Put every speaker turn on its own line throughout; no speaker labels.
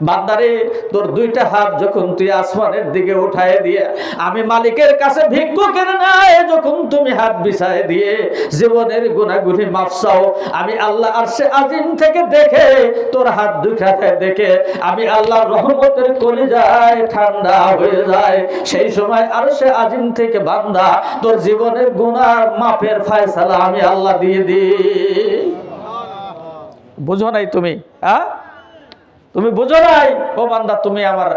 বান্দারে তোর দুইটা হাত যখন তুই আসমানের দিকে উঠায় দিয়ে আমি মালিকের কাছে ভিক্ষুকের ন্যায় যখন তুমি হাত বিছায় দিয়ে জীবনের গুনাহগুলি মাফ চাও, আমি আল্লাহ আরশে আজিম থেকে দেখে তোর হাত দুখাতে দেখে আমি আল্লাহর রহমতের কলিজায় ঠান্ডা হয়ে যায়। সেই সময় আরশে আজিম থেকে বান্দা তোর জীবনের গুনাহ মাফের ফয়সালা আমি আল্লাহ দিয়ে দিই। বুঝো নাই তুমি? হ্যাঁ, তুমি বুঝো নাই ও বান্দা, তুমি আমার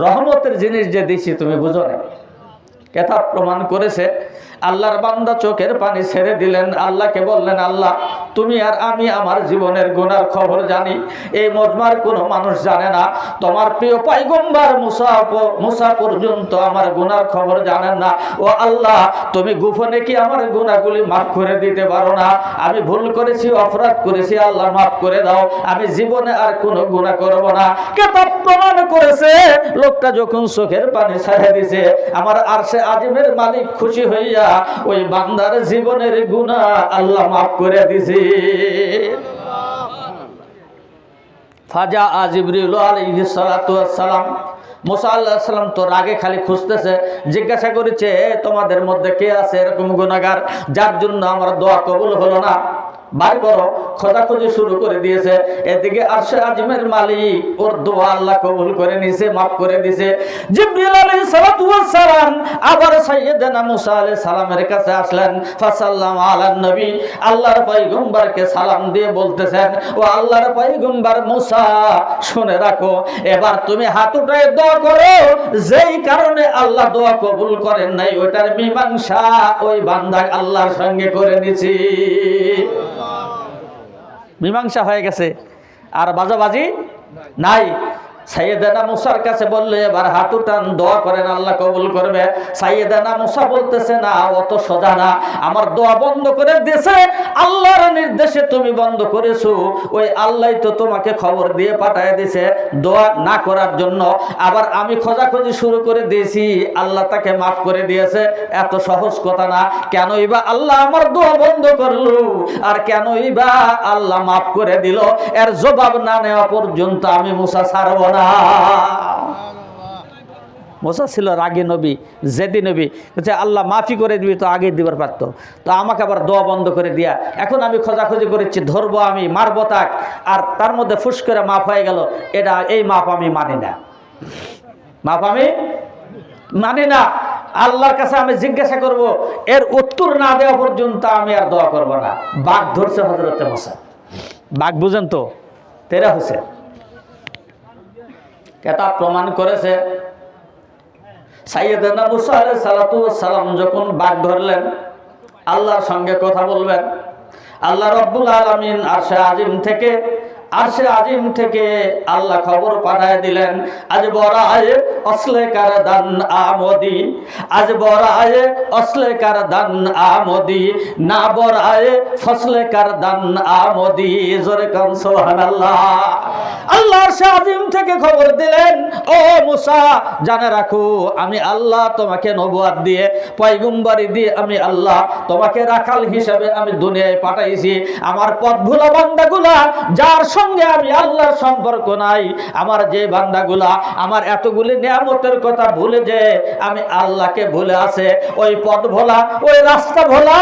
রহমতের জিনিস যে দিছি তুমি বুঝো নাই। কেতাব প্রমাণ করেছে আল্লাহর বান্দা চোখের পানি ছেড়ে দিলেন, আল্লাহকে বললেন, আল্লাহ তুমি আর আমি আমার জীবনের গুনার খবর জানি, এই মজমার কোনো মানুষ জানে না। তোমার প্রিয় পয়গম্বর মুসা পর্যন্ত আমার গুনার খবর জানেন না। ও আল্লাহ, তুমি গোপনে কি আমার গুনাহগুলি মাফ করে দিতে পারো না? আমি ভুল করেছি, অপরাধ করেছি, আল্লাহ মাফ করে দাও, আমি জীবনে আর কোনো গুনাহ করব না। কেতাব প্রমাণ করেছে লোকটা যখন চোখের পানি ছেড়ে দিয়েছে আমার আরশে আজিমের মালিক খুশি হইয়া ওই বান্দার জীবনের গুনাহ আল্লাহ মাফ করে দিয়েছে। ফাজা জিবরিল আলাইহিস সালাতু ওয়াস সালাম, মুসা আলাইহিস সালাম তো রাগে খালি খুঁজতেছে, জিজ্ঞাসা করেছে তোমাদের মধ্যে কে আছে এরকম গুনাহগার যার জন্য আমার দোয়া কবুল হলো না? বার করো। খোঁজাখুঁজি শুরু করে দিয়েছে। এদিকে আরশে আজিমের মালিক ওর দোয়া আল্লাহ কবুল করে নিয়েছে, মাফ করে দিয়েছে। জিবরিল আলাইহিস সালাতু ওয়াস সালাম আবার সাইয়েদনা মুসা আলাইহিস সালামের কাছে আসলেন। ফাসাল্লাম আলান নবী, আল্লাহর পয়গম্বরকে সালাম দিয়ে বলতেছেন, ও আল্লাহর পয়গম্বর মুসা, শুনে রাখো এবার তুমি হাত উঠায় দোয়া করো, যেই কারণে আল্লাহ দোয়া কবুল করেন নাই ওটার মীমাংসা ওই বান্দা আল্লাহর সঙ্গে করে নিয়েছি। মীমাংসা হয়ে গেছে, আর বাজাবাজি নাই। সাইয়েদানা মুসার কাছে বললে এবার হাত উঠান, দোয়া করেন, আল্লাহ কবুল করবে। সাইয়েদানা মুসা বলতেছে না, অত সোজা না, আমার দোয়া বন্ধ করে দিয়েছে আল্লাহর নির্দেশে তুমি বন্ধ করেছো, ওই আল্লাহই তো তোমাকে খবর দিয়ে পাঠিয়ে দিয়েছে দোয়া না করার জন্য। আবার আমি খোঁজাখুঁজি শুরু করে দিয়েছি, আল্লাহ তাকে মাফ করে দিয়েছে। এত সহজ কথা না। কেনই বা আল্লাহ আমার দোয়া বন্ধ করলো আর কেনই বা আল্লাহ মাফ করে দিল, এর জবাব না নেওয়া পর্যন্ত আমি মুসা ছাড়ব না। মুসা ছিল রাগী নবী, জেদি নবী, আল্লাহ মাফি করে দিবি তো আগে দিবার পারত, তো আমাকে আবার দোয়া বন্ধ করে দিয়া এখন আমি খোঁজাখুঁজি করেছি, ধরবো আমি, মারবো তাক, আর তার মধ্যে ফুস করে মাফ হয়ে গেল, এটা এই মাপ আমি মানি না, মাপ আমি মানি না। আল্লাহর কাছে আমি জিজ্ঞাসা করব, এর উত্তর না দেওয়া পর্যন্ত আমি আর দোয়া করব না। বাঘ ধরছে হযরতে মুসা, বাঘ বুঝেন তো, তেরা হোসেন। কেতাব প্রমাণ করেছে সাইয়েদনা মুসা আলাইহিস সালাতু ওয়াস সালাম যখন বাঘ ধরলেন আল্লাহর সঙ্গে কথা বলবেন, আল্লাহ রাব্বুল আলামিন আরশে আজিম থেকে আল্লাহ খবর পাঠায় দিলেন, আজ বরায়ে আসলে কার দান আমদি, আজ বরায়ে আসলে কার দান আমদি, না বরায়ে ফসলে কার দান আমদি। জোরে কান সুবহানাল্লাহ। আল্লাহ আরশে আজিম থেকে খবর দিলেন, ও মুসা জানে রাখো আমি আল্লাহ তোমাকে নবুয়ত দিয়ে পয়গম্বরি দিয়ে আমি আল্লাহ তোমাকে রাখাল হিসেবে আমি দুনিয়ায় পাঠাইছি। আমার পথ ভোলা বান্দাগুলা যার সঙ্গে আমি আল্লাহর সম্পর্ক নাই, আমার যে বান্দাগুলা আমার এতগুলি নিয়ামতের কথা ভুলে যে আমি আল্লাহকে ভুলে আছে, ওই পথ ভোলা, ওই রাস্তা ভোলা,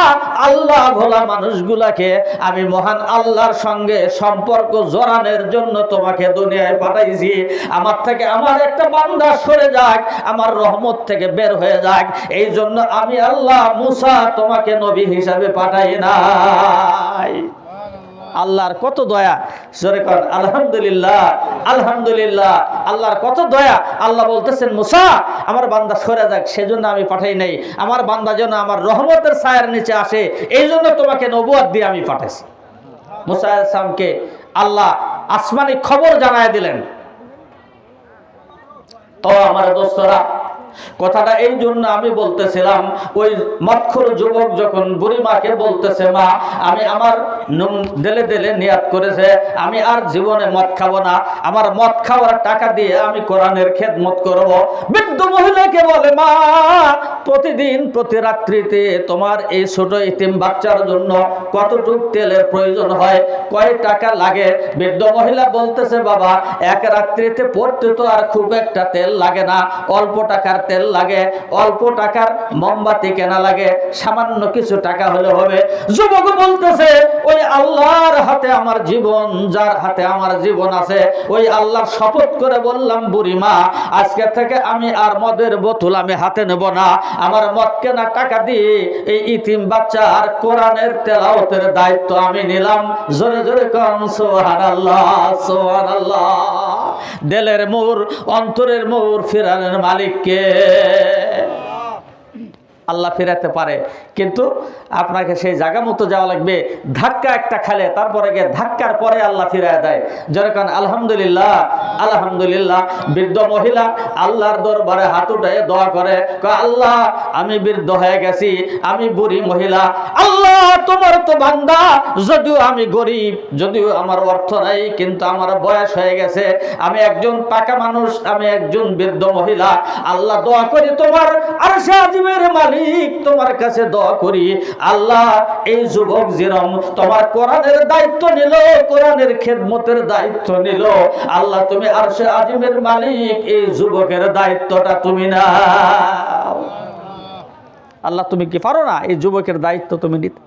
আল্লাহ ভোলা মানুষগুলাকে আমি মহান আল্লাহর সঙ্গে সম্পর্ক জোড়ানোর জন্য তোমাকে দুনিয়ায় পাঠাইছি। আমার থেকে আমার একটা বান্দা সরে যাক, আমার রহমত থেকে বের হয়ে যাক, এই জন্য আমি আল্লাহ মুসা তোমাকে নবী হিসাবে পাঠাই নাই। আল্লাহর কত দয়া, জোরে করেন আলহামদুলিল্লাহ, আলহামদুলিল্লাহ। আল্লাহর কত দয়া। আল্লাহ বলতেছেন মুসা আমার বান্দা সরে যাক, সেজন্য আমি পাঠাই নাই, আমার বান্দা যেন আমার রহমতের ছায়ার নিচে আসে, এই জন্য তোমাকে নবুয়ত দিয়ে আমি পাঠাইছি। মুসা আলাইহিস সালামকে আল্লাহ আসমানি খবর জানায় দিলেন। ও আমার দোস্তরা, কথাটা এই জন্য আমি বলতেছিলাম, ওই মৎখর যুবক যখন বুড়ি মাকে বলতেছে, মা আমি আমার দিলে দিলে নিয়াত করেছে আমি আর জীবনে মদ খাবো না, আমার মদ খাওয়ার টাকা দিয়ে আমি কোরআনের খেদমত করব। বৃদ্ধ মহিলাকে বলে, মা প্রতিদিন প্রতি রাত্রিতে তোমার এই ছোট ইতিম বাচ্চার জন্য কতটুক তেলের প্রয়োজন হয়, কয় টাকা লাগে? বৃদ্ধ মহিলা বলতেছে, বাবা এক রাত্রিতে পড়তে তো আর খুব একটা তেল লাগে না, অল্প টাকার তেল লাগে, অল্প টাকার মোমবাতি কেনা লাগে, সামান্য কিছু টাকা হলে হবে। যুবক বলতেছে, ওই আল্লাহর হাতে আমার জীবন, যার হাতে আমার জীবন আছে, ওই আল্লাহর শপথ করে বললাম বুড়ি মা আজকে থেকে আমি আর মদের বোতল আমি হাতে নেব না, আমার মদ কেনা টাকা দিয়ে এই ইতিম বাচ্চা আর কোরআনের তেলাওয়াতের দায়িত্ব আমি নিলাম। জোরে জোরে কোন সুবহানাল্লাহ, সুবহানাল্লাহ। দিলের মোর অন্তরের মোর ফিরানোর মালিক কে? আল্লাহ ফেরাতে পারে, কিন্তু আপনাকে সেই জায়গা মতো যাওয়া লাগবে। ধাক্কা একটা খেলে তারপরে গিয়ে ধাক্কার পরে আল্লাহ ফিরায় দেয়। যেরকম আলহামদুলিল্লাহ, আলহামদুলিল্লাহ। বৃদ্ধ মহিলা আল্লাহর দরবারে হাত উঠে দোয়া করে, আল্লাহ আমি বৃদ্ধ হয়ে গেছি, আমি বুড়ি মহিলা, আল্লাহ তোমার তো বান্দা, যদিও আমি গরিব, যদিও আমার অর্থ নাই, কিন্তু আমার বয়স হয়ে গেছে, আমি একজন পাকা মানুষ, আমি একজন বৃদ্ধ মহিলা, আল্লাহ দোয়া করি তোমার আরশে আজিমের মালিক তোমার কাছে দোয়া করি, আল্লাহ এই যুবক যেরকম তোমার কোরআনের দায়িত্ব নিল, কোরআনের খেদমতের দায়িত্ব নিল, আল্লাহ তুমি আরশে আজিমের মালিক, এই যুবকের দায়িত্বটা তুমি নাও। আল্লাহ তুমি কি পারো না এই যুবকের দায়িত্ব তুমি নিতে?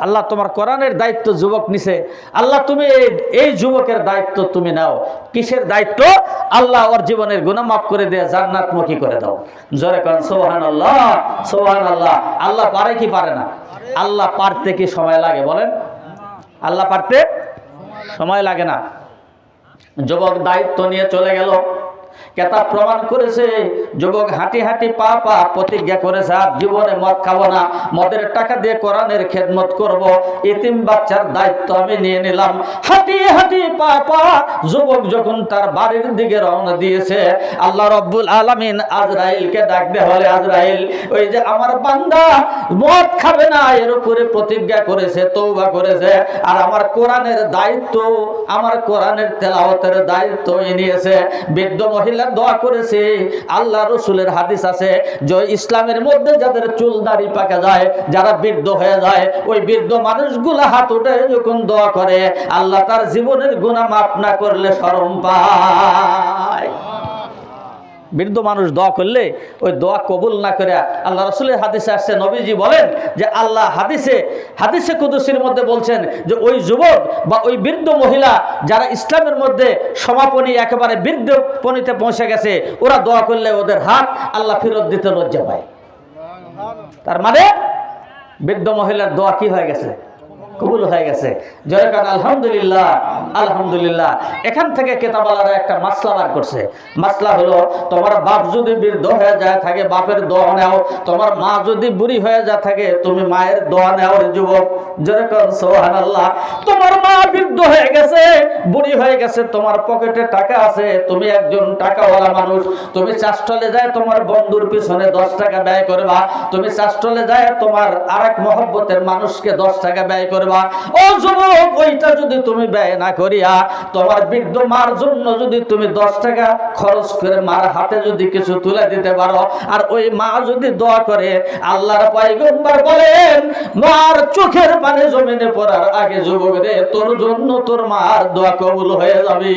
আল্লাহ তোমার কোরআনের দায়িত্ব যুবক নিছে, আল্লাহ তুমি এই যুবকের দায়িত্ব তুমি নাও। কিসের দায়িত্ব? আল্লাহ ওর জীবনের গুনাহ মাফ করে দিয়ে জান্নাতমুখী করে দাও। জোরে কোন সুবহানাল্লাহ, সুবহানাল্লাহ। আল্লাহ পারে কি পারে না? আল্লাহ পারতে কি সময় লাগে বলেন? আল্লাহ পারতে সময় লাগে না। যুবক দায়িত্ব নিয়ে চলে গেল, কেতাব প্রমাণ করেছে, যুবক হাঁটি হাঁটি পা পা প্রতিজ্ঞা করেছে আর জীবনে মদ খাবো না, মদের টাকা দিয়ে কোরআনের খেদমত করব, ইতিম বাচ্চার দায়িত্ব আমি নিয়ে নিলাম। হাঁটি হাঁটি পা পা যুবক যখন তার বাড়ির দিকে রওনা দিয়েছে, আল্লাহ রব্বুল আলামিন আজরাইলকে ডাক দেয়া বলে, আজরাইল ওই যে আমার বান্দা মদ খাবে না এর উপরে প্রতিজ্ঞা করেছে, তওবা করেছে, আর আমার কোরআনের দায়িত্ব, আমার কোরআনের তেলাওয়াতের দায়িত্ব নিয়েছে। বৃদ্ধ মহিলা দোয়া করেছে। আল্লাহ রসুলের হাদিস আছে যে ইসলামের মধ্যে যাদের চুল দাড়ি পাকা যায়, যারা বৃদ্ধ হয়ে যায়, ওই বৃদ্ধ মানুষগুলা হাত উঠে যখন দোয়া করে, আল্লাহ তার জীবনের গুনাহ মাফ না করলে শরম পায়। বৃদ্ধ মানুষ দোয়া করলে ওই দোয়া কবুল না করে, আল্লাহ রসুলের হাদিসে আসছে, নবীজি বলেন যে আল্লাহ হাদিসে কুদসির মধ্যে বলছেন যে ওই যুবক বা ওই বৃদ্ধ মহিলা যারা ইসলামের মধ্যে সমাপনী একেবারে বৃদ্ধপণিতে পৌঁছে গেছে, ওরা দোয়া করলে ওদের হাত আল্লাহ ফেরত দিতে লজ্জা পায়। তার মানে বৃদ্ধ মহিলার দোয়া কি হয়ে গেছে? কবুল হয়ে গেছে। জয়কান আলহামদুলিল্লাহ, আলহামদুলিল্লাহ। এখান থেকে কেতাবালারা একটা মাসলা বার করছে। মাসলা হলো, তোমার বাপ যদি বৃদ্ধ হয়ে যায় থাকে, বাপের দোয়া নেও। তোমার মা যদি বুড়ি হয়ে যায় থাকে, তুমি মায়ের দোয়া নেও। যুবক জয়কান সুবহানাল্লাহ। তোমার মা বৃদ্ধ হয়ে গেছে, বুড়ি হয়ে গেছে, তোমার পকেটে টাকা আছে, তুমি একজন টাকাওয়ালা মানুষ, তুমি চাষটলে যায় তোমার বন্ধুর পিছনে 10 টাকা ব্যয় করবা, তুমি চাষটলে যায় তোমার আরেক মহব্বতের মানুষকে 10 টাকা ব্যয় করবা। ও যুবক, ওইটা যদি তুমি ব্যয় না করিয়া তোমার বৃদ্ধ মার জন্য যদি তুমি 10 টাকা খরচ করে মার হাতে যদি কিছু তুলে দিতে পারো, আর ওই মা যদি দোয়া করে, আল্লাহর পয়গম্বর বলেন মার চোখের পানি জমিনে পড়ার আগে যুবক রে, তোর জন্য তোর মার দোয়া কবুল হয়ে যাবে।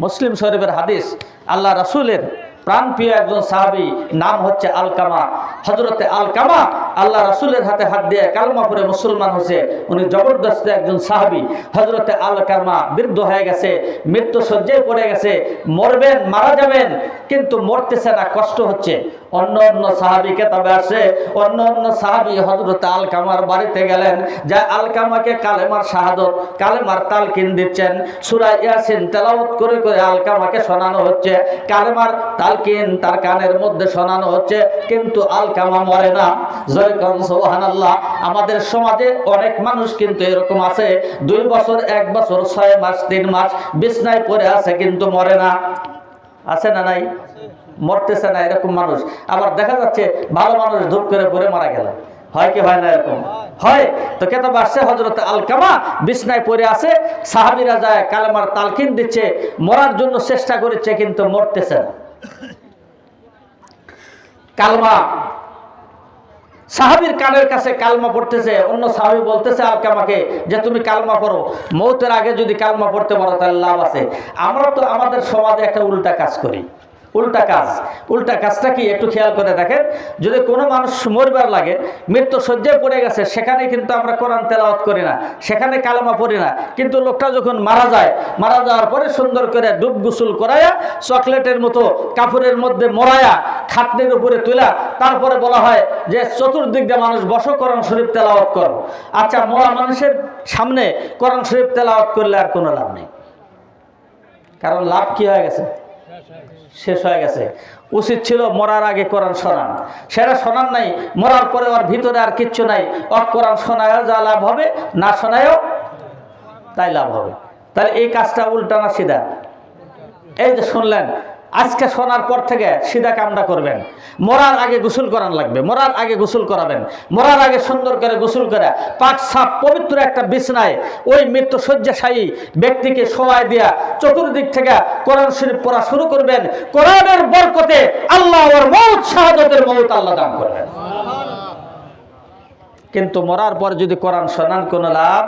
মুসলিম শরীফের হাদিস। আল্লাহ রাসূলের প্রাণপ্রিয় একজন সাহাবী, নাম হচ্ছে আলকামা। হযরতে আলকামা আল্লাহ রাসূলের হাতে হাত দিয়ে কালেমা পড়ে মুসলমান হয়েছে। উনি জবরদস্ত একজন সাহাবী। হযরতে আলকামা বৃদ্ধ হয়ে গেছে, মৃত্যু শয্যায় পড়ে গেছে, মরবেন, মারা যাবেন, কিন্তু মরতেছে না, কষ্ট হচ্ছে। অন্য অন্য সাহাবীকে তবে আসে, অন্য অন্য সাহাবী হযরতে আলকামার বাড়িতে গেলেন, যা আলকামাকে কালেমার শাহাদত, কালেমার তালকিন দিচ্ছেন। সূরা ইয়াসিন তেলাওয়াত করে করে আলকামাকে শোনানো হচ্ছে, কালেমার তালকিন তার কানের মধ্যে শোনানো হচ্ছে, কিন্তু আলকামা মরে না। জয় কোন সুবহানাল্লাহ। আমাদের সমাজে অনেক মানুষ কিন্তু এরকম আছে, 2 বছর, 1 বছর, 6 মাস, 3 মাস বিছনায় পড়ে আছে, কিন্তু মরে না। আছে না নাই? মরতেছে না এরকম মানুষ। আবার দেখা যাচ্ছে ভালো মানুষ ধূপ করে পড়ে মারা গেল, হয় কি হয় না? এরকম হয়। তো কেতাব আসছে হযরত আলকামা বিছনায় পড়ে আছে, সাহাবীরা যায় কালেমার তালকিন দিচ্ছে, মরার জন্য চেষ্টা করেছে কিন্তু মরতেছে না। কালমা সাহাবীর কানের কাছে কালমা পড়তেছে, অন্য সাহাবী বলতেছে আলকামাকে যে তুমি কালমা পড়ো, মৌতের আগে যদি কালমা পড়তে পারো তাহলে লাভ আছে। আমরা তো আমাদের সমাজে একটা উল্টা কাজ করি। উল্টা কাজটা কি একটু খেয়াল করে দেখেন। যদি কোনো মানুষ মরবার লাগে, মৃত্যু সজ্জায় পড়ে গেছে, সেখানে কিন্তু আমরা কোরআন তেলাওয়াত করি না, সেখানে কালেমা পড়ি না। কিন্তু লোকটা যখন মারা যায়, মারা যাওয়ার পরে সুন্দর করে ডুব গোসল করায়া, চকলেটের মতো কাপড়ের মধ্যে মোড়ায়া, খাটনির উপরে তোলা, তারপরে বলা হয় যে চতুর্দিক দিয়ে মানুষ বসো, কোরআন শরীফ তেলাওয়াত করো। আচ্ছা, মরা মানুষের সামনে কোরআন শরীফ তেলাওয়াত করলে আর কোনো লাভ নেই, কারণ লাভ কি হয়ে গেছে? শেষ হয়ে গেছে। উচিত ছিল মরার আগে কোরআন শোনান, সেটা শোনান নাই। মরার পরে ওর ভিতরে আর কিচ্ছু নাই, ওর কোরআন শোনায়ও যা লাভ হবে, না শোনায়ও তাই লাভ হবে। তাহলে এই কাজটা উল্টা না সিধা? এই যে শুনলেন, আজকে শোনার পর থেকে সিধা কামটা করবেন। মরার আগে গোসল করান লাগবে, মরার আগে গোসল করাবেন। মরার আগে সুন্দর করে গোসল করে পাক সাপ পবিত্র একটা বিছনায় ওই মৃত্যু শয্যাশায়ী ব্যক্তিকে শোয়াই দিয়া চতুর্দিক থেকে কোরআন শরীফ পড়া শুরু করবেন। কোরআনের বরকতে আল্লাহ ওর মৌত, শাহাদাতের মৌত আল্লাহ দান করবেন। কিন্তু মরার পর যদি কোরআন শোনান কোনো লাভ?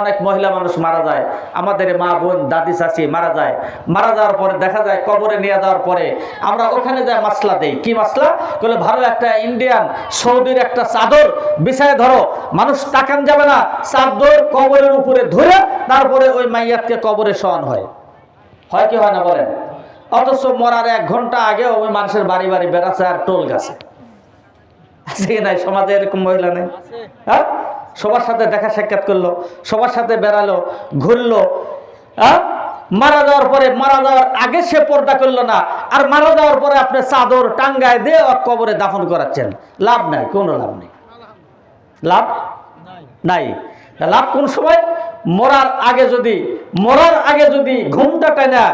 অনেক মহিলা মানুষ মারা যায়, আমাদের মা বোন দাদি চাচি মারা যায়, মারা যাওয়ার পরে দেখা যায় কবরে নিয়ে যাওয়ার পরে আমরা ওখানে যাই মাসলা দেই। কি মাসলা? বলে ভালো একটা ইন্ডিয়ান সৌদির একটা চাদর বিছায় ধরো, মানুষ তাকান যাবে না, চাদর কবরের উপরে ধরে তারপরে ওই মাইয়াতকে কবরে শোয়ান হয়। হয় কি হয় না বলেন? অথচ মরার 1 ঘন্টা আগে ওই মানুষের বাড়ি বাড়ি বেড়াচ্ছে আর টোল গাছে। আছে কি নাই সমাজে এরকম মহিলা নেই? হ্যাঁ, সবার সাথে দেখা সাক্ষাৎ করলো, সবার সাথে বেড়ালো, ঘুরলো। মারা যাওয়ার পরে, মারা যাওয়ার আগে সে পর্দা করলো না, আর মারা যাওয়ার পরে আপনি চাদর টাঙ্গায় দিয়ে কবরে দাফন করাচ্ছেন। লাভ নাই, কোনো লাভ নেই। লাভ নাই। লাভ কোন সময়? মরার আগে যদি ঘুমটা টানা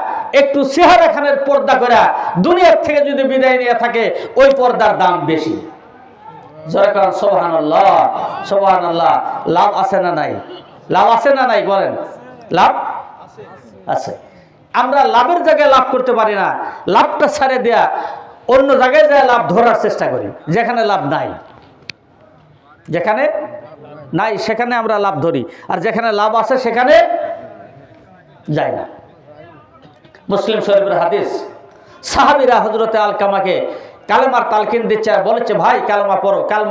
একটু চেহারা খানের পর্দা করা দুনিয়ার থেকে যদি বিদায় নিয়ে থাকে, ওই পর্দার দাম বেশি। সুবহানাল্লাহ, সুবহানাল্লাহ। লাভ আছে না নাই? লাভ আছে না নাই বলেন? লাভ আছে। আমরা লাভের জায়গায় লাভ করতে পারি না, লাভটা ছাড়ে দেয়া অন্য জায়গায় যায় লাভ ধরার চেষ্টা করি। যেখানে লাভ নাই, যেখানে নাই সেখানে আমরা লাভ ধরি, আর যেখানে লাভ আছে সেখানে যাই না। মুসলিম শরীফের হাদিস, সাহাবীরা হযরতে আলকামাকে কালেমার তালকিন দিচ্ছে আর বলেছে, ভাই কালেমা পড়ো।